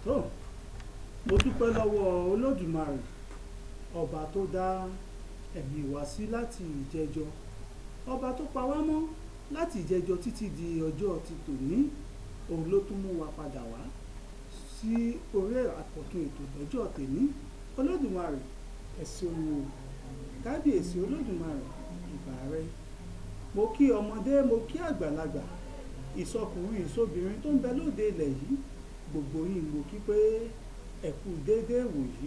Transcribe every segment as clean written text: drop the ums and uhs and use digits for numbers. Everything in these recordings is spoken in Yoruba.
tó mo dúpẹ́ lọ́wọ́ Olódùmarè ọba tó dá ẹ̀mí wá sí láti ìjẹjọ ọba tó pa wá mọ́ láti ìjẹjọ títí di ọjọ́ ti tòní òun ló tún mú wa padà wá sí orí àkọ́tún ètò lọ́jọ́ tèmi Olódùmarè ẹ ṣeun o kábíyèsí Olódùmarè ìbà rẹ mo kí ọmọdé mo kí àgbàlagbà ìsọkùnrin ìsọbìnrin tó ń bẹ lóde ilẹ̀ yìí gbogbo yín mo kí pé ẹ kú déédéé wòyí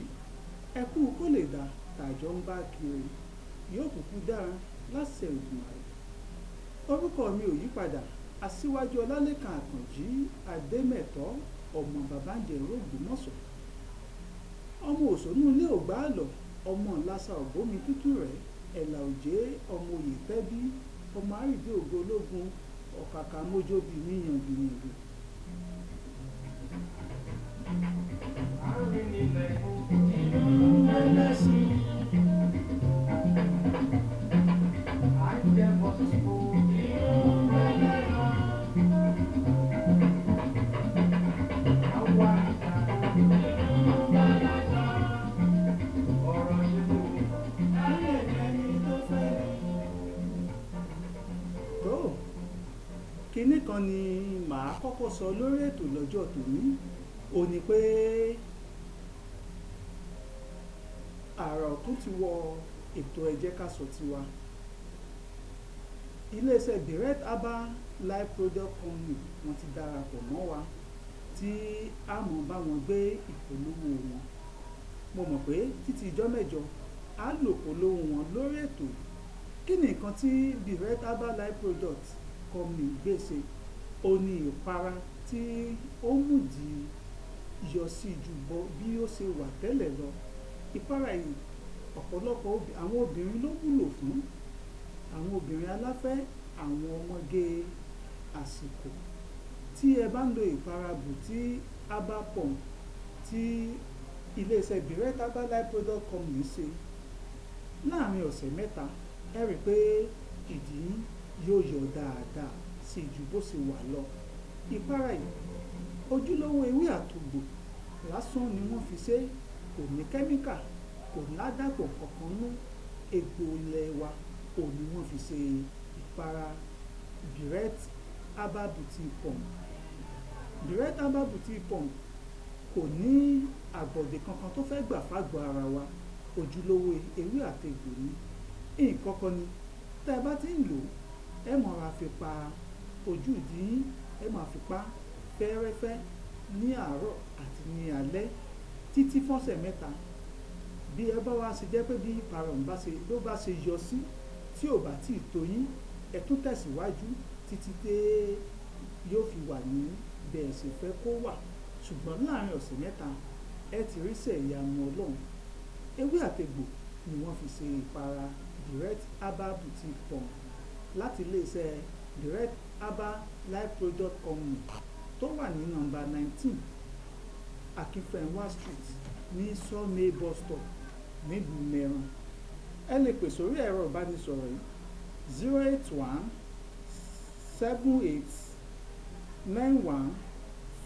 ẹ kú kó lè dá tàjọ ń bá kiri yóò kúkú dára láṣẹ Olódùmarè orúkọ mi ò yí padà Asiwaju Olalekan Akanji Ademeto ọmọ Babáńjẹrò Ògbómọ̀ṣọ́ ọmọ òṣònú ilé ògbà àlọ ọmọ ńlásà ògbómi tútù rẹ ẹ̀là òjé ọmọ òye tẹ́bí ọmọ àrídé ògo ológun ọ̀kàkà mójóbi níyàn gbìyànjú. Kinní kan ni màá kọ́kọ́ sọ lórí ètò lọ́jọ́ tòní ó ní pé àrà ọ̀tún ti wọ ètò ẹ jẹ́ ká sọ tiwa iléeṣẹ́ direct herbal life product company wọ́n ti darapọ̀ mọ́ wa tí a mọ̀ bá wọn gbé ìpolówó wọn mo mọ̀ pé títí ijọ́ mẹ́jọ á lò polówó wọn lórí ètò kí ni nǹkan tí direct herbal life product company gbèsè ó ní ìpara tí ó mú di yọ sí ju bọ bí ó ṣe wà tẹ́lẹ̀ lọ ìpara yìí ọ̀pọ̀lọpọ̀ àwọn obìnrin ló wúlò fún àwọn obìnrin aláfẹ́ àwọn ọmọge àsìkò tí ẹ bá ń lo ìpara bùtí herbal pump tí iléeṣẹ́ direct herbal life product company ṣe láàrin ọ̀sẹ̀ mẹ́ta ẹ rí i pé ìdí yóò yọ dáadáa sí ju bó ṣe wà lọ ìpara yìí ojúlówó ewé àtògbò lásán ni wọ́n fi ṣe kò ní kẹ́míkà kò ládàpọ̀ kankan nú egbò ilẹ̀ wa kò ní wọ́n fi ṣe ìpara direct herbal beauty pump direct herbal beauty pump kò ní àbọ̀dé kankan tó fẹ́ gbà fágbọ́ ara wa ojúlówó ewé àtẹ̀gbò ní nǹkan kan ni tá ẹ bá ti ń lò ẹ mọ̀ra fi pa ojú ìdí ẹ máa fi pa fẹ́rẹ́fẹ́ ní àárọ̀ àti ní alẹ́ títí fọ́sẹ̀ mẹ́ta bí ẹ bá wá ṣe jẹ́ pé bí ìparun ló bá ṣe yọ sí tí ò bá tí ì tó yín ẹ tún tẹ̀síwájú títí dé yóò fi wà ní bẹ́ẹ̀ ṣe fẹ́ kó wà ṣùgbọ́n láàrin ọ̀sẹ̀ mẹ́ta ẹ ti rí sẹ̀yàmù Ọlọ́run ewé àtegbò ni wọ́n fi ṣe ìpara direct herbal beauty pump láti iléeṣẹ́ direct herbal life product company tó wà ní nọ́mbà 19 Akínfẹ́ńwá street ní Sawmill bus stop nílùú Mẹ́ran ẹ lè pè sórí ẹ̀rọ ìbánisọ̀rọ̀ yìí 081 78 91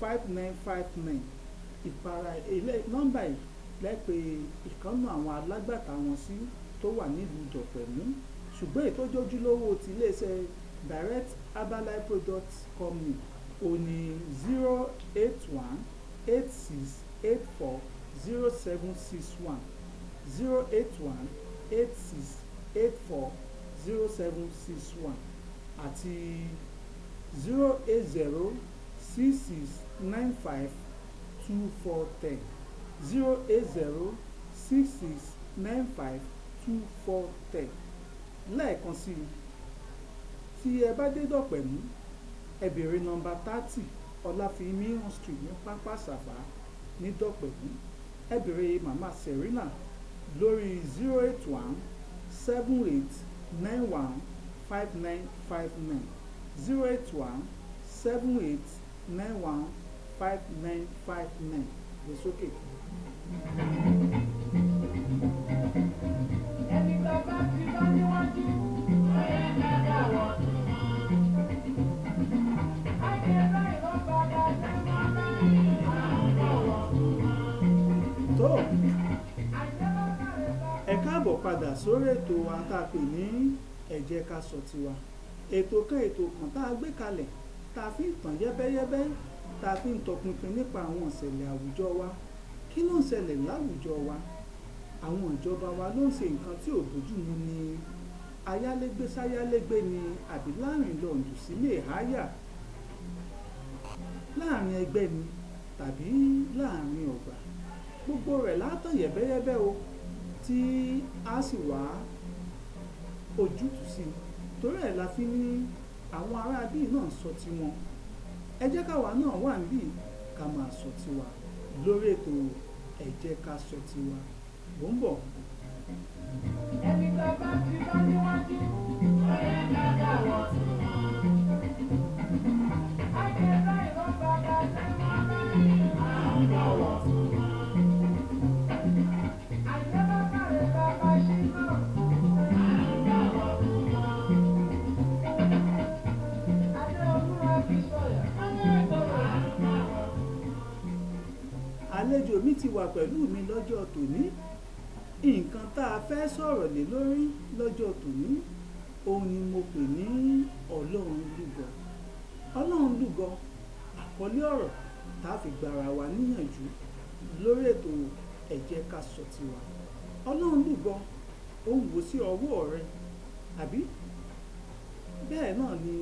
5959 ìpara ilé nọ́mbà yìí lẹ́pẹ́ ìkànnù àwọn alágbàtà wọn sí tó wà nílùú Ìjọ̀pẹ̀mú ṣùgbọ́n ìtọ́jú ojúlówó ti iléeṣẹ́ direct herbal life products company òní 081 8684 0761 081 8684 0761 àti 080 6695 2410 080 6695 2410 lẹ́ẹ̀kan sí i tí ẹ bá dé Dọ̀pẹ̀mú ẹ béèrè nọ́mbà 30 Ọláfíìmíhàn street ní pápá sàfà ní Dọ̀pẹ̀mú ẹ béèrè màmá Serena lórí 081 78 91 5959 08178915959 gbé sókè. Ẹni tó bá ti bá níwájú, ọ̀yẹ́ mẹ́ta wọ̀ tún. Akẹ́rọ ìrọ̀padà sẹ́wọ̀n lẹ́yìn àbọ̀wọ̀ tún. tó ẹ káàbọ̀ padà sórí ètò wa tá a pè ní ẹ jẹ́ ká sọ tiwa. ètò kan tá a gbé kalẹ̀ tá a fi ń tàn yẹ́bẹ́yẹ́bẹ́ tá a fi ń tọpinpin nípa àwọn ìṣẹ̀lẹ̀ àwùjọ wa. Kí ló ń ṣẹlẹ̀ láwùjọ wa? Àwọn ìjọba wa ló ń ṣe nǹkan tí ò bójúmu ni? Ayálégbé sáyálégbé ni àbí láàrin lọ́ọ̀dù sílé háyà? Láàrin ẹgbẹ́ ni tàbí láàrin ọ̀gbà? Gbogbo rẹ̀ látàn yẹ́bẹ́yẹ́bẹ́ o tí a sì wá ojútùú sí. Torí ẹ̀ la fi ní àwọn ará bíi náà sọ tiwọn. Ẹ jẹ́ káwa náà wà níbí ká máa sọ tiwa lórí ètò ẹ jẹ́ ká sọ tiwa. Mò ń bọ̀. Ẹni tó bá ti bá níwájú, ọ̀yẹ́ mẹ́ta wọ̀ tún. Akẹ́rọ ìrọ̀padà sẹ́wọ̀n lẹ́yìn àbọ̀wọ̀ tún. Àjẹ́bọ́kàrẹ̀ bàbá ṣí náà, àbọ̀wọ̀ tún. Adé olúwa fi sọ̀yà, àbọ̀wọ̀ tún. Àlejò mi ti wà pẹ̀lú mi lọ́jọ́ tòní. Nǹkan tá a fẹ́ sọ̀rọ̀ lé lórí lọ́jọ́ tòní òun ni mo pè ní Ọlọ́run lúgọ. Ọlọ́run lúgọ àkọlé ọ̀rọ̀ tá a fi gbára wa níyànjú lórí ètò ẹ jẹ́ ká sọ tiwa. Ọlọ́run lúgọ ó ń wò sí ọwọ́ rẹ àbí bẹ́ẹ̀ náà ni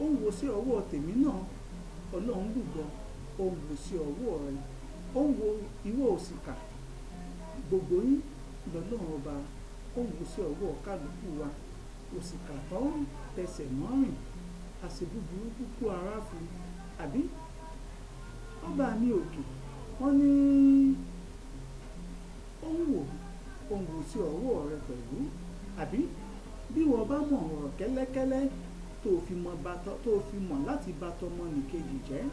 ó ń wò sí ọwọ́ tèmi náà. Ọlọ́run lúgọ ó ń wò sí ọwọ́ rẹ, ó ń wo ìwọ òṣìkà gbogbo yín lọ́lọ́run ọba ó wù sí ọwọ́ kálukú wa. Òṣìkà tó ń tẹsẹ̀ mọ́rìn àṣebúburú kúkú ara fún àbí ọba mi òkè wọ́n ní ó ń wò sí ọwọ́ rẹ pẹ̀lú àbí bí wọ́n bá mọ̀ ọ̀rọ̀ kẹ́lẹ́kẹ́lẹ́ tó fi mọ̀ láti bá tọmọnìkejì jẹ́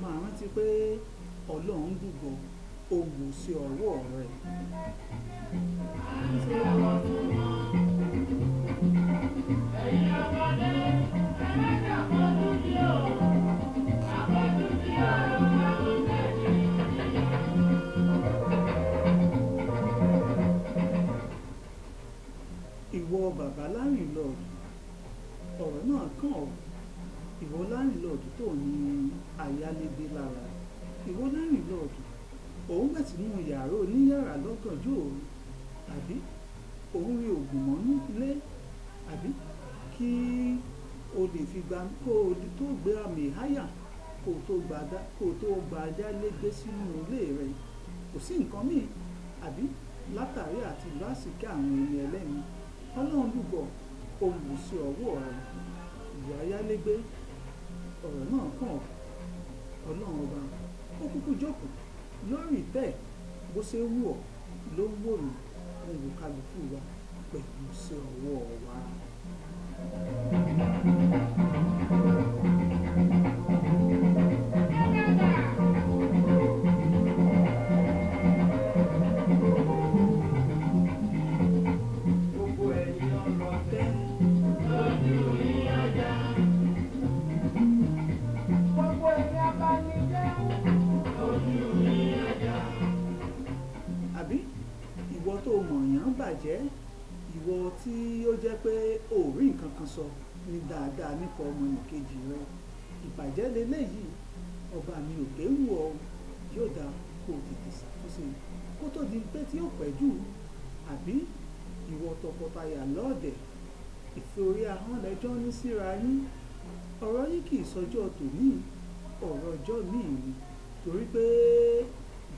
máa rántí pé Ọlọ́run lúgọ ó wù sí ọwọ́ rẹ. Ìwọ bàbá lárìnlọ́ọ̀dù, ọ̀rọ̀ náà kàn ọ́. Ìwọ lárìnlọ́ọ̀dù tó ní ayálégbé lára. Ìwọ lárìnlọ́ọ̀dù òun bẹ̀ tí mú yàrá oníyàrá lọ́gànjọ́ òru àbí òun rí oògùn mọ́nú ilé àbí kí o lè fi gba kó o tó gbé àmì háyà kó o tó gba ayálégbé sínú ilé rẹ. Kò sí nǹkan míì àbí látàrí àti ìlú àsìkò àwọn ẹni ẹlẹ́ni. Ọlọ́run lúgọ ó wù sí ọwọ́ rẹ. Ìwà ayálégbé ọ̀rọ̀ náà kàn Ọlọ́run ọba ó kúkú jókòó lórí ìtẹ́ bó ṣe wù ọ́ ló ń wò mí ń wo kálukú wa pẹ̀lú sí ọwọ́ wa. Gbogbo ẹ̀yin ọlọ́tẹ̀ lójú yín ọjà. Gbogbo ẹ̀yin abanijẹ́ lójú yín ọjà. Àbí ìwọ tó mọ̀yàn bàjẹ́, ìwọ tí ó jẹ́ pé ò rí nǹkan kan sọ ní dáadáa nípa ọmọnìkejì rẹ. Ìbàjẹ́ leléyìí ọba mi ò kéwù ọ yóò dá kó o tètè ṣàtúnṣe kó tó di pé tí ó pẹ́ jù. Àbí ìwọ tọkọtaya lọ́ọ̀dẹ̀, ìfẹ́ orí ahọ́n lẹ́jọ́ ní síra yín. Ọ̀rọ̀ yìí kì í sọjọ́ tòní, ọ̀rọ̀ ọjọ́ míì ni. Torí pé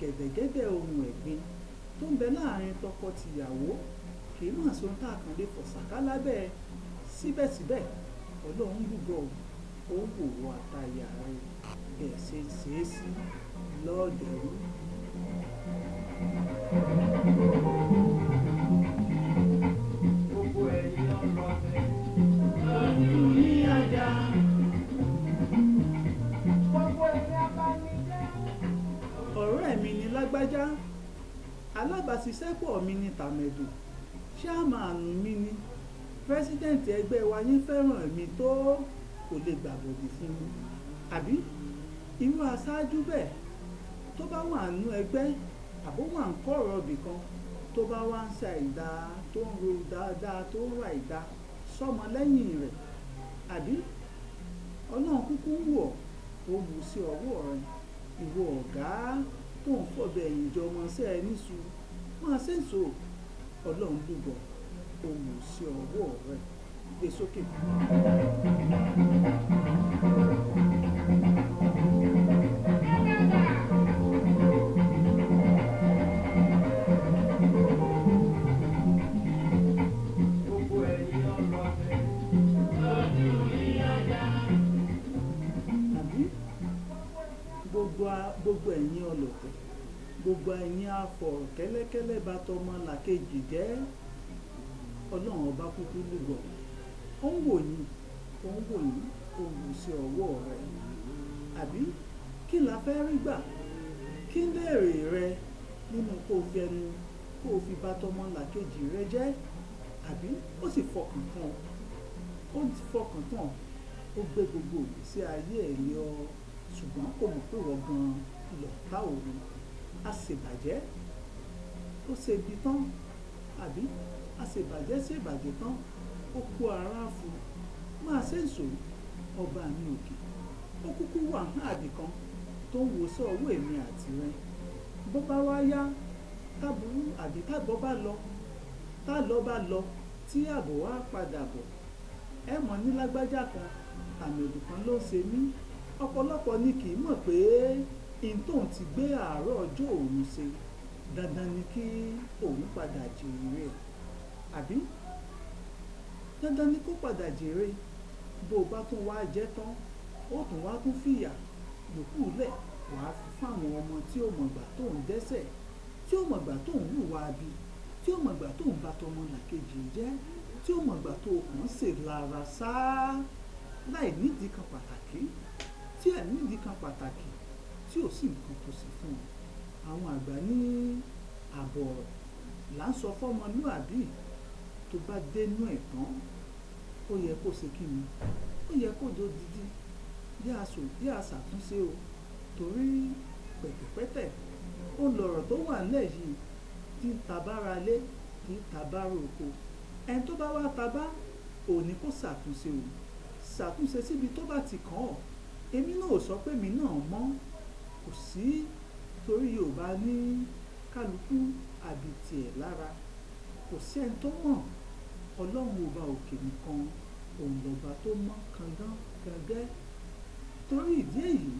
gẹ̀dẹ̀gẹ̀dẹ̀ ohun ẹ̀gbin tó ń bẹ láàrin tọkọ-tìyàwó kì í mà sí ohun tá a kàn lè fọ̀sàká lábẹ́. Síbẹ̀síbẹ̀ Ọlọ́run lúgọ ó wò wọ àtàyà rẹ bẹ́ẹ̀ ṣe ṣe é sí lọ́ọ̀dẹ̀rú. Gbogbo ẹ̀yin ọlọ́tẹ̀ alábàáṣiṣẹ́pọ̀ mi ní tàmẹ̀dù ṣáàmánù mi ní pírẹsidẹ́ǹtì ẹgbẹ́ wa yín fẹ́ràn mi tó kò lè gbàbọ̀dì fún mi àbí irú aṣáájú bẹ́ẹ̀ tó bá wà nínú ẹgbẹ́ àbó wà ń kọ̀rọ̀ ibì kan tó bá wá ń ṣe àìdá tó ń ro dáadáa tó ń ra àìdá sọ́mọ lẹ́yìn rẹ̀ àbí ọlọ́run kúkú ń wọ̀ ó wù sí ọwọ́ rẹ̀ ìwọ ọ̀gá tó ń fọ̀bẹ̀ ẹ̀yìn jọ ọmọ ṣẹ́ ẹ níṣu máa ṣe ń so ọlọ́run lúgọ̀ ó wù sí ọwọ́ rẹ̀ gbé sókè. Gbogbo ẹ̀yin ọlọ̀tẹ̀ gbogbo ẹ̀yin afọ̀rọ̀ kẹ́lẹ́kẹ́lẹ́ bá tọmọ làkejì jẹ́ ọlọ́run ọba kúkú lúgọ̀ ó ń wò yín ó wù sí ọwọ́ rẹ̀ àbí kí la fẹ́ rí gbà kí léèrè rẹ nínú kó fi ẹnu kó fi bá tọmọ làkejì rẹ jẹ́ àbí ó sì fọkàn tán ó gbé gbogbo ìgbésí ayé ẹ̀ lé ọ ṣùgbọ́n kò mọ̀ pé wọ́n gan-an lọ̀tá òun àṣebàjẹ́ ó ṣebi tán àbí àṣebàjẹ́ ṣèbàjẹ́ tán ó kó ara fún máa ṣe ń sòrò ọba mi òkè ó kúkú wà hàn àbí kan tó ń wò sọ́wọ́ èmi àti rẹ bó bá wá yá táburú àbí tábọ̀ bá lọ tá lọ bá lọ tí àbọ̀ wá padà bọ̀ ẹ mọ̀ ní lágbájá kan àmì òdù kan ló ṣe mí ọ̀pọ̀lọpọ̀ ni kì í mọ̀ pé tóun ti gbé àárọ̀ ọjọ́ òun ṣe dandan ni kí òun padà jèrè rẹ̀ àbí dandan ni kó padà jèrè bó o bá tún wá jẹ́ tán ó tún wá tún fìyà yòókù lẹ̀ wàá fáwọn ọmọ tí ó mọ̀gbà tóun dẹ́ṣẹ̀ tí ó mọ̀gbà tóun hùwà bí tí ó mọ̀gbà tóun bá tọmọ làkejì jẹ́ tí ó mọ̀gbà tó kàn ṣe lára sáá láì nídìí kan pàtàkì tí ẹ̀ nídìí kan pàtàkì tí ò sí nǹkan tó sì fún ọ àwọn àgbà ní àbọ̀ ọ̀rọ̀ là ń sọ fọ́mọlúàbí tó bá dénú ẹ̀ tán ó yẹ kó ṣe kí ni ó yẹ kó do dídí bí a ṣàtúnṣe o torí pẹ̀tẹ̀pẹ̀tẹ̀ ó lọ̀rọ̀ tó wà nílẹ̀ yìí tí tabára lé tí tabára oko ẹni tó bá wá tabá òní kó ṣàtúnṣe o ṣàtúnṣe síbi tó bá ti kàn ọ́ èmi náà ò sọ pé mi náà mọ́ kò sí torí Yorùbá ní kálukú àbí tiẹ̀ lára kò sí ẹni tó mọ̀ Ọlọ́run ọba òkè nìkan òun lọ́ba tó mọ́ kangán gẹ́gẹ́ torí ìdí èyí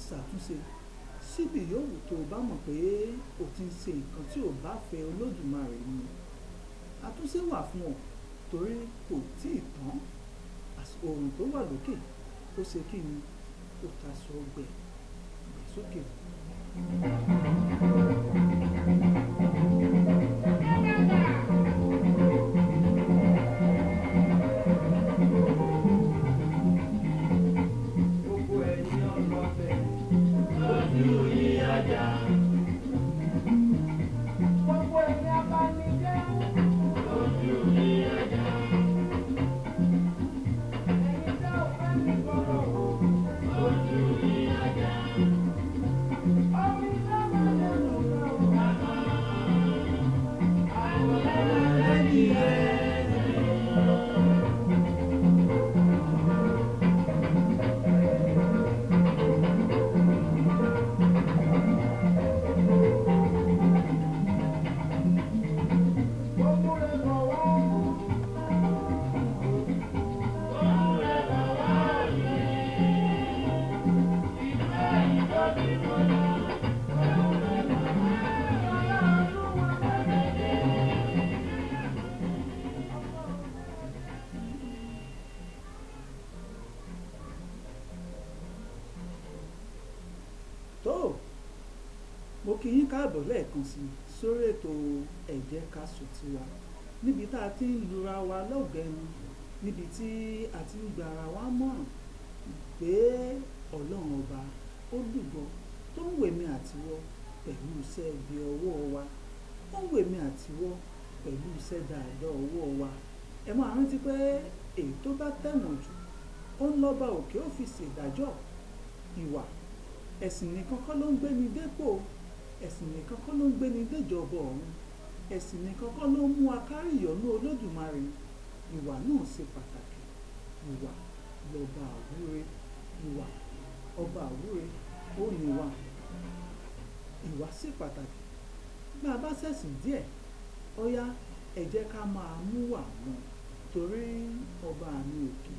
ṣàtúnṣe síbi yòówù tó o bá mọ̀ pé o ti ń ṣe nǹkan tí ò bá fẹ́ Olódùmarè ni àtúnṣe wà fún ọ torí kò tí ì tán oòrùn tó wà lókè ó ṣe kí ni ó ta sọ gbẹ sókè. Gbogbo ẹ̀yin ọlọ́tẹ̀ lójú yín ajá. Gbogbo ẹ̀yin abánijẹ́ lójú yín ajá. Ẹ̀yin tẹ́ ò fẹ́ ní gbọ́dọ̀ lójú yín ajá. Omi sábà lẹ́nu lọ́wọ́. Àwọn ẹlẹ́dìí ẹ̀. tó mo kí yín káàbọ̀ lẹ́ẹ̀kan sí sórí ètò ẹ jẹ́ ká sọ tiwa níbi tá a ti ń lura wa lọ́gẹ̀ẹ́nu níbi tí a ti ń gba ara wa mọ̀ràn pé Ọlọ́run ọba ó lúgọ tó ń wèmí àtiwọ́ pẹ̀lú iṣẹ́ ibi ọwọ́ wa ó ń wù èmi àtiwọ́ pẹ̀lú iṣẹ́ dáadáa ọwọ́ wa ẹ máa rántí pé èyí tó bá tẹ̀wọ̀n jù ó ń lọ́ba òkè ó fi ṣèdájọ́ ìwà ẹ̀sìn nìkan kọ́ ló ń gbéni dépò ẹ̀sìn nìkan kọ́ ló ń gbéni déjọba ọ̀run ẹ̀sìn nìkan kọ́ ló ń mú akárí ìyọ́nú olódùmarè ìwà náà ṣe pàtàkì ìwà lọ́ba àwúre ìwà ọba àwúre ó níwà ìwà ṣe pàtàkì bí a bá ṣẹ̀sìn díẹ̀ ó yá ẹ jẹ́ ká máa mú wà wọn torí ọba mi òkè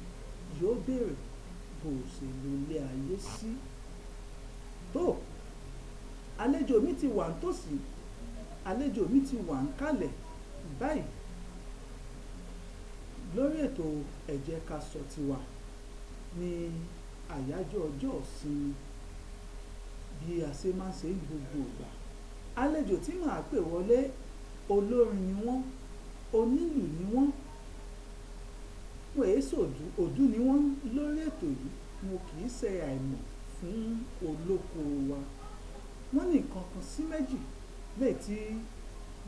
yóò béèrè bó o ṣe lo ilé ayé sí tó àlejò mi ti wà nítòsí àlejò mi ti wà ń kalẹ̀ báyìí lórí ètò ẹ jẹ́ ká sọ tiwa ní àyájọ́ ọjọ́ ìsinmi bí a ṣe máa ń ṣe ní gbogbo ìgbà àlejò tí màá pè wọlé olórin ni wọ́n onílù ni wọ́n èé sòdú òdú ni wọ́n lórí ètò yìí mo kì í ṣe àìmọ̀ fún olóko wa wọ́n ní nǹkan kan sí méjì léyìí tí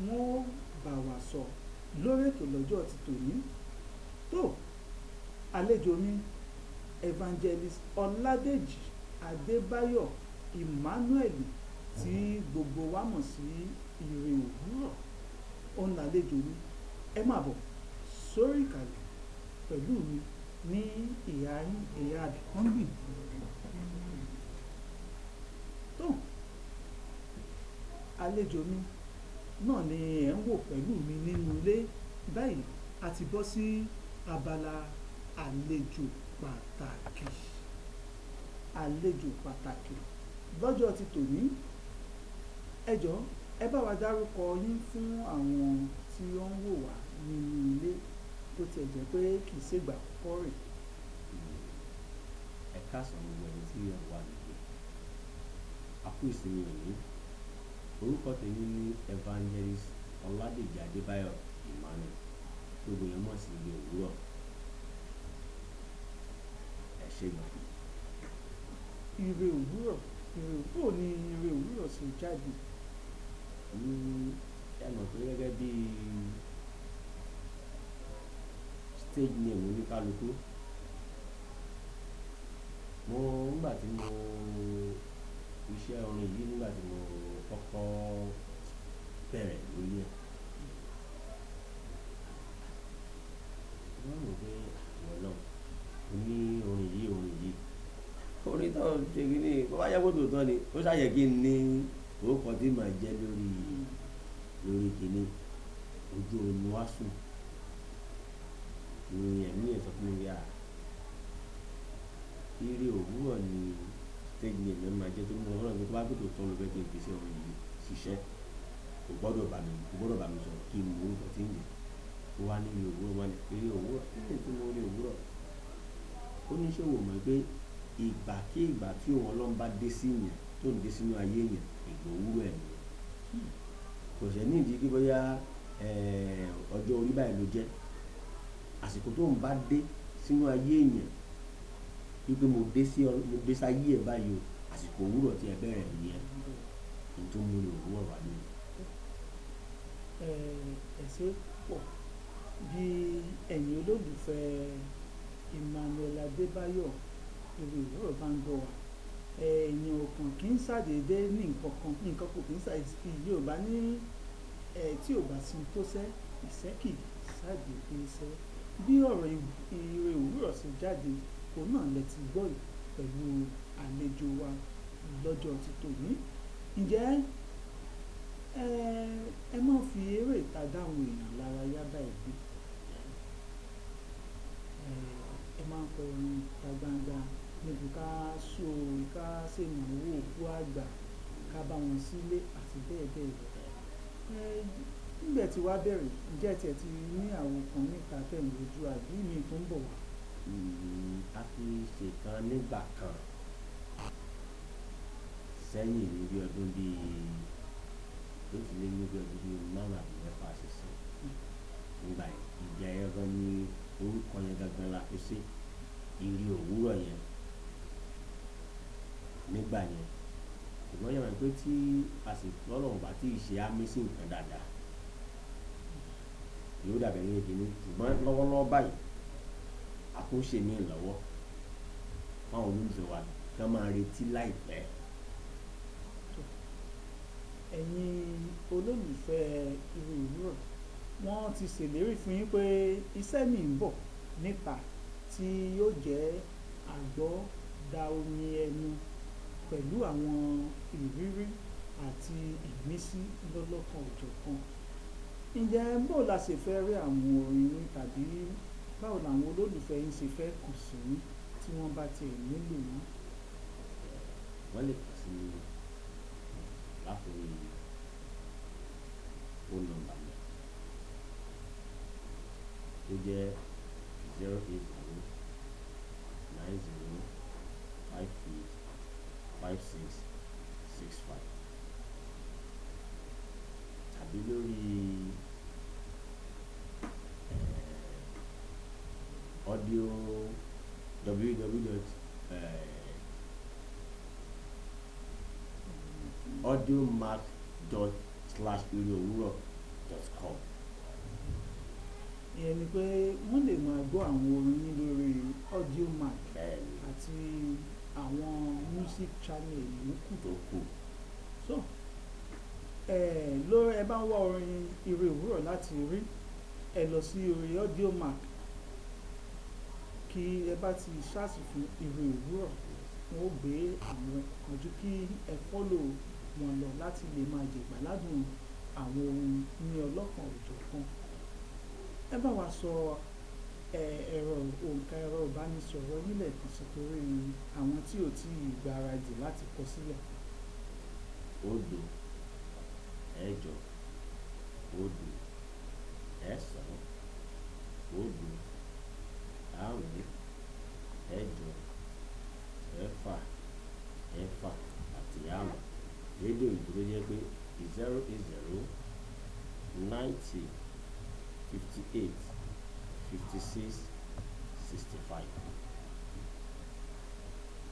wọ́n bá wa sọ lórí ètò lọ́jọ́ ti tòní tó àlejò mi evangelist ọládèjì adébáyọ̀ emmanuel tí gbogbo wa mọ̀ sí ire òwúrọ̀ òun làlejò mi ẹ máa bọ̀ sórí ìkàlẹ̀ pẹ̀lú mi ní ìhà àbíkọ́ngbì tó àlejò mi náà ni ẹ̀ ń wò pẹ̀lú mi nínú ilé báyìí a ti bọ́ sí abala àlejò pàtàkì àlejò pàtàkì lọ́jọ́ ti tòní ẹ jọ̀ọ́ ẹ bá wa dárúkọ yín fún àwọn tí ó ń wò wá nínú ilé bó tiẹ̀ jẹ́ pé kì í ṣègbà àkọ́kọ́ rẹ̀. Ẹ káàsán gbogbo ẹni tí ẹ wà nílé àkú ìsinmi òní orúkọ tèmi ní evangelist ọládèjì adébáyọ̀ emmanuel gbogbo yẹn mọ̀ sí ilé òwúrọ̀ ẹ ṣé gan. ire òwúrọ̀ bó ni ire òwúrọ̀ ṣe jáde. Ẹ mọ̀ pé gẹ́gẹ́ bí stage name oníkálukú nígbà tí mo iṣẹ́ orin yìí nígbà tí mo kọ́kọ́ bẹ̀rẹ̀ lórí ẹ̀ wọ́n rò pé àwọn náà ní orin yìí orin tó ń ṣe kí ni bó bá yẹ kó tòótọ́ ni ó ṣàyẹ kí n ní orúkọ tí màá jẹ́ lórí kìíní ojú oorun wá sùn ni ẹ̀mí ẹ̀ sọ fún mi yá ire òwúrọ̀ ni stage name ẹ̀ máa jẹ́ tó mú ọlọ́run tó bá gbé tó tán ló fẹ́ kí n fi sí ọ̀run yìí ṣiṣẹ́ kò gbọ́dọ̀ bá mi sọ kí n mú orúkọ tí ń jẹ́ ó wá ní ire òwúrọ̀ wọn ni ire òwúrọ̀ kí ni tí mo rí òwúrọ̀ ó ní ṣé wò mọ̀ pé ìgbàkígbà tí òun ọlọ́run bá dé sí yẹn tó ń dé sínú ayé yẹn ìgbà òwúrọ̀ ẹ̀ nìyẹn kò ṣe ní ìdí kí bóyá ọjọ́ orí báyìí ló jẹ́ àsìkò tó ń bá dé sínú ayé yẹn wípé mo dé sáyé ẹ̀ báyìí o àsìkò òwúrọ̀ tí ẹ bẹ̀rẹ̀ nìyẹn kí n tó mú ní òwúrọ̀ wá ní. ẹ̀sẹ̀ pọ̀ bí ẹ̀yin olólùfẹ́ emmanuel adébáyọ̀ ire òwúrọ̀ bá ń gbọ́ wa èèyàn ọkàn kì í ṣàdédé ní nǹkan kò kì í ṣàdédé yorùbá ní tí ò bá sin tó sẹ́ ìṣẹ́ kì í ṣàdédé iṣẹ́ bí ọ̀rọ̀ ire òwúrọ̀ ṣe jáde òun náà lẹ ti gbọ́ yìí pẹ̀lú àlejò wa lọ́jọ́ ti tòní ǹjẹ́ ẹ má fi eré ìta dáhùn èèyàn lára yá báyìí bí ẹ máa ń kọ orin ìta gbangba níbi ká ṣènáwó òkú àgbà ká bá wọn sílé àti bẹ́ẹ̀ bẹ́ẹ̀ lọ nígbà tí wàá bẹ̀rẹ̀ ǹjẹ́ tiẹ̀ ti ní àwọn kan níta tẹ̀ ń lójú àbí mi tó ń bọ̀ wá. A ti ṣèkan nígbà kan sẹ́yìn ní bí ọdún ló ti lé ní bí ọdún bíi márùn àbí mẹ́fà ṣẹṣẹ nígbà ìjà yẹn gan ní orúkọ yẹn gangan la fi ṣe ire òwúrọ̀ yẹn nígbà yẹn kò ṣùgbọ́n yẹn mọ̀ pé tí àsìkò ọlọ́run bá tí ì ṣe àmì sí nǹkan dáadáa yóò dàbẹ̀ ní ìkíní ṣùgbọ́n lọ́wọ́lọ́wọ́ báyìí àtúnṣe mi lọ́wọ́ fáwọn olólùfẹ́ wa kí wọ́n máa retí láìpẹ́. ẹ̀yin olólùfẹ́ Ire Òwúrọ̀ wọ́n ti ṣèlérí fún yín pé iṣẹ́ mi ń bọ̀ níta tí yóò jẹ́ àgbọ́dá omi ẹnu pẹ̀lú àwọn ìrírí àti ìmísí lọ́lọ́kan òjọ̀kan. Ǹjẹ́ bó la ṣe fẹ́ rí àwọn orin yín tàbí báwo làwọn olólùfẹ́ yín ṣe fẹ́ kàn sí yín tí wọ́n bá tiẹ̀ nílò yín? Wọ́n lè kàn sí mi látòrí phone number mi tó jẹ́ 08090585665 tàbí lórí audio audiomark.ireowuro.com. Ìyẹn ni pé wọ́n lè máa gbọ́ àwọn orin yín lórí Audiomack àti àwọn music channel yòókù tó kù. So ẹ bá ń wá orin Ire Òwúrọ̀ láti rí ẹ lọ sí orí Audiomack kí ẹ bá ti ṣáàṣì fún Ire Òwúrọ̀ wọn ó gbé àwọn ojú kí ẹ fọ́lò wọn lọ láti lè máa jẹ̀gbáládùn àwọn ohun ní ọlọ́kan òjọ̀kan. Ẹ bá wa sọ òǹkà ẹ̀rọ ìbánisọ̀rọ̀ nílẹ̀ kan sí torí àwọn tí ò tí ì gbáradì láti kọ sílẹ̀. 0 8 0 ẹ̀sán 0 àrún 8 ẹ̀fà àti àrún. Rédíò ìdúró jẹ́ pé 080 90 58 56 65.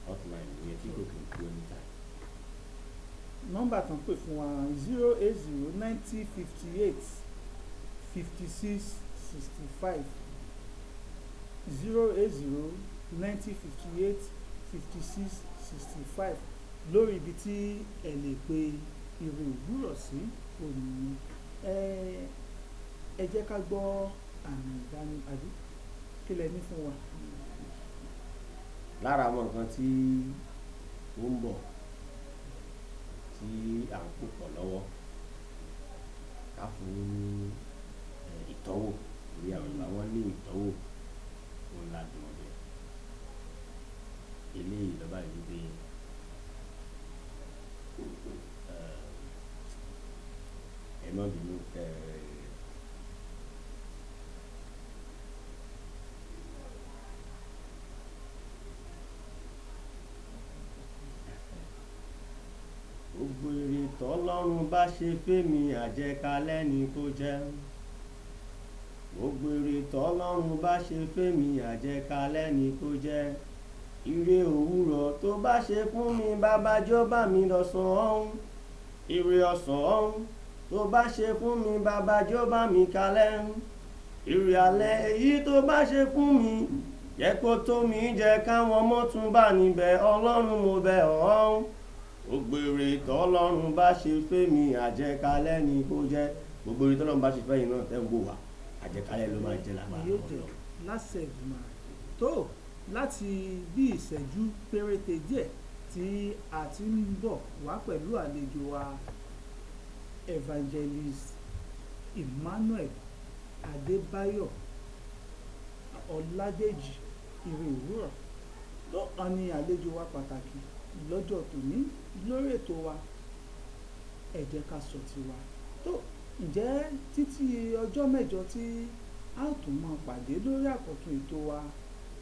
Hotline ní etí kò kí n kú anytime. Nọ́mbà tán pè fún wa 080 90 58 56 65 080 90 58 56 65 lórí ibi tí ẹ lè pe Ire Òwúrọ̀ sí òní. Ẹ jẹ́ ká gbọ́ àmì ìdánimọ̀ kí lẹ ní fún wa. Lára àwọn nǹkan tí ó ń bọ̀ tí à ń pò pọ̀ lọ́wọ́ ká fún ìtọ́wò orí àwọn ìgbà wọn ní ìtọ́wò òun ládùn ọbẹ̀ eléyìí lọ́ba ìlú pé ẹ má bínú gbogbo èrè tọ́lọ́run bá ṣe fẹ́mi àjẹkalẹ́ ni kó jẹ́ gbogbo èrè tọ́lọ́run bá ṣe fẹ́mi àjẹkalẹ́ ni kó jẹ́ Ire Òwúrọ̀ tó bá ṣe fún mi bàbá jọ̀ọ́ bá mi lọ́sàn ọ̀hún ire ọ̀sán ọ̀hún tó bá ṣe fún mi bàbá jọ̀ọ́ bá mi kalẹ́ ire alẹ́ èyí tó bá ṣe fún mi jẹ́ kó tó mi jẹ́ káwọn ọmọ tún bá níbẹ̀ Ọlọ́run mo bẹ̀ ọ́ gbogbo èrè tọ́lọ́run bá ṣe fẹ́mi àjẹkalẹ́ ni kó jẹ́ gbogbo èrè tọ́lọ́run bá ṣe fẹ́yìn náà tẹ́ ń wò wá àjẹkalẹ́ ló máa jẹ́ lágbára Ọlọ́run. láṣẹ ìgbìmọ̀ tó láti bí ìṣẹ́jú péréte díẹ̀ tí a ti ń bọ̀ wá pẹ̀lú àlejò wa Evangelist Emmanuel Adébáyọ̀ Ọládèjì Ire Òwúrọ̀ tó hàn ní àlejò wa pàtàkì lọ́jọ́ tòní lórí ètò wa ẹ jẹ́ ká sọ tiwa tó ǹjẹ́ títí ọjọ́ mẹ́jọ tí a ó tún máa pàdé lórí àkọ́tún ètò wa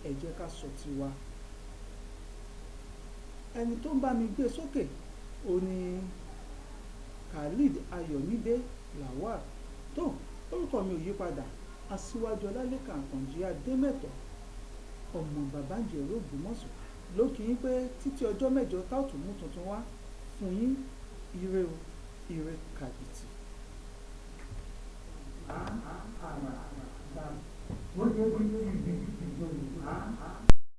ẹ jẹ́ ká sọ tiwa. Ẹni tó ń bá mi gbé sókè ó ní Khalid Ayọ̀mídé Lawal tó orúkọ mi ò yí padà Asiwaju Olalekan Akanji Ademeto ọmọ bàbá ń jẹ̀rọ Ògbómọ̀ṣọ́ ló kì í pé títí ọjọ́ mẹ́jọ tá ò tún mú tuntun wá fún yín ire o ire kàbìtì. What do you